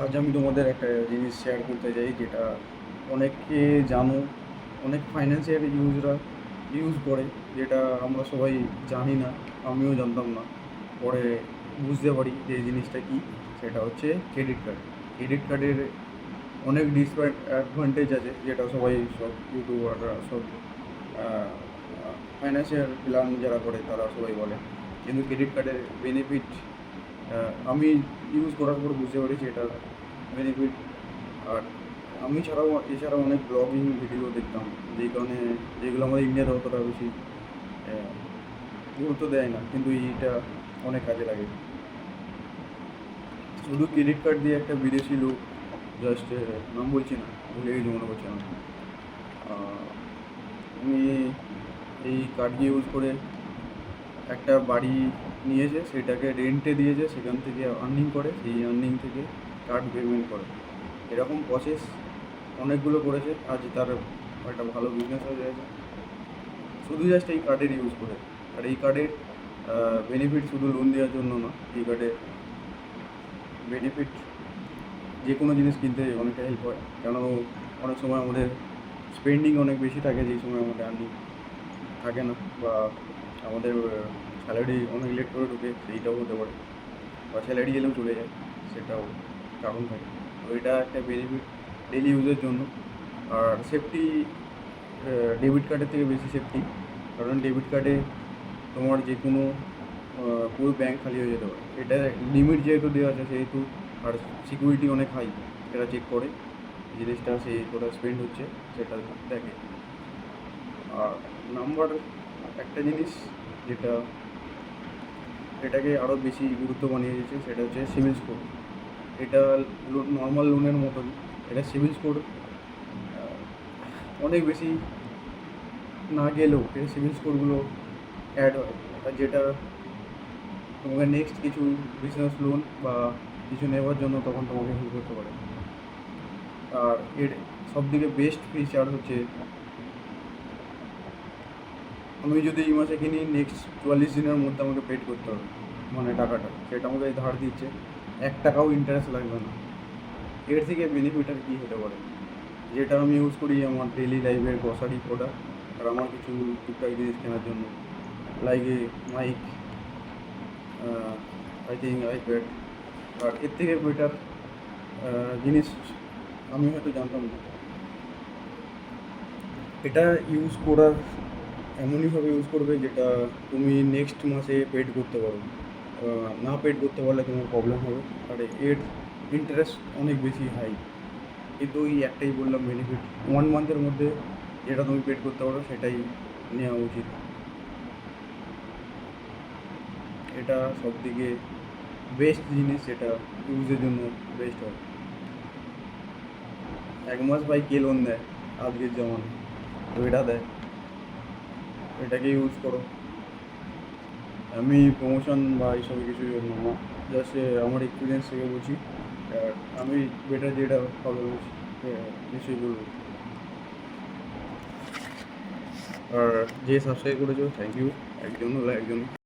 আজ আমি তোমাদের একটা জিনিস শেয়ার করতে চাই, যেটা অনেকে জানো, অনেক ফাইন্যান্সিয়াল ইউজরা ইউজ করে, যেটা আমরা সবাই জানি না। আমিও জানতাম না, পরে বুঝতে পারি যে এই জিনিসটা কী। সেটা হচ্ছে ক্রেডিট কার্ড। ক্রেডিট কার্ডের অনেক ডিসঅ্যাডভান্টেজ আছে, যেটা সবাই, সব ইউটিউবাররা, সব ফাইন্যান্সিয়াল প্ল্যান যারা করে তারা সবাই বলে। কিন্তু ক্রেডিট কার্ডের বেনিফিট আমি ইউজ করার পর বুঝতে পেরেছি এটা বেনিফিট। আর আমি এছাড়াও অনেক ব্লগিং ভিডিও দেখতাম, যেই কারণে যেগুলো আমাদের ইন্ডিয়াতে অতটা বেশি গুরুত্ব দেয় না, কিন্তু এইটা অনেক কাজে লাগে। শুধু ক্রেডিট কার্ড দিয়ে একটা বিদেশি লোক, জাস্ট নাম বলছি না, ভুলে গেছি, মনে করছি না, উনি এই কার্ড ইউজ করে একটা বাড়ি নিয়েছে, সেটাকে রেন্টে দিয়েছে, সেখান থেকে আর্নিং করে, সেই আর্নিং থেকে কার্ড পেমেন্ট করে। এরকম প্রসেস অনেকগুলো করেছে, আজ তার একটা ভালো বিজনেস হয়ে গেছে শুধু জাস্ট এই কার্ডের ইউজ করে। আর এই কার্ডের বেনিফিট শুধু লোন দেওয়ার জন্য না, এই কার্ডের বেনিফিট যে কোনো জিনিস কিনতে অনেকটা হেল্প হয়। কেন অনেক সময় আমাদের স্পেন্ডিং অনেক বেশি থাকে, যেই সময় আমাদের আর্নিং থাকে না, বা আমাদের স্যালারি অনেক লেট করে ঢুকে, সেইটাও হতে পারে, বা স্যালারি এলেও চলে যায়, সেটাও কারণ থাকে। তো এটা একটা বেনিফিট ডেলি ইউজের জন্য। আর সেফটি ডেবিট কার্ডের থেকে বেশি সেফটি, কারণ ডেবিট কার্ডে তোমার যে কোনো পুরো ব্যাংক খালি হয়ে যেতে পারে। এটা লিমিট যেহেতু দেওয়া আছে সেহেতু, আর সিকিউরিটি অনেক হাই, এটা চেক করে জিনিসটা সেই কোথাও স্পেন্ড হচ্ছে সেটা দেখে। আর নাম্বার একটা জিনিস যেটা এটাকে আরও বেশি গুরুত্ব বানিয়ে দিয়েছে, সেটা হচ্ছে সিবিল স্কোর। এটা নর্মাল লোনের মতন, এটা সিবিল স্কোর অনেক বেশি না গেলেও এই সিবিল স্কোরগুলো অ্যাড হয়, আর যেটা তোমাকে নেক্সট কিছু বিজনেস লোন বা কিছু নেওয়ার জন্য তখন তোমাকে হেল্প করতে পারে। আর এর সবথেকে বেস্ট ফিচার হচ্ছে, আমি যদি এই মাসে কিনি, নেক্সট 44 দিনের মধ্যে আমাকে পেড করতে হবে, মানে টাকাটা সেটা আমাকে ধার দিচ্ছে, 1 টাকাও ইন্টারেস্ট লাগবে না। এর থেকে বেনিফিট আর কী হতে পারে? যেটা আমি ইউজ করি আমার ডেলি লাইফের গ্রসারি প্রোডাক্ট, আর আমার কিছু টুকটাক জিনিস কেনার জন্য, like mic, I think iPad. আর এর থেকে বেটার জিনিস আমি হয়তো জানতাম না। এটা ইউজ করার এমনইভাবে ইউজ করবে যেটা তুমি নেক্সট মাসে পেড করতে পারো, না পেড করতে পারলে তোমার প্রবলেম হবে। আর এর ইন্টারেস্ট অনেক বেশি হাই, কিন্তু ওই একটাই বললাম বেনিফিট, 1 মান্থের মধ্যে যেটা তুমি পেড করতে পারো সেটাই নেওয়া উচিত। এটা সবথেকে বেস্ট জিনিস, যেটা ইউজের জন্য বেস্ট হয়। 1 মাস ভাই কে লোন দেয় আজকের জমানায়? তো এটা দেয়, এটাকে ইউজ করো। আমি প্রমোশন বা এইসব কিছুর জন্য না, জাস্ট আমার এক্সপিরিয়েন্স থেকে বলছি। আর আমি বেটার যেটা হবে নিশ্চয়ই বলবো। আর যে সাবস্ক্রাইব করেছো, থ্যাংক ইউ, একজন হলো একজন।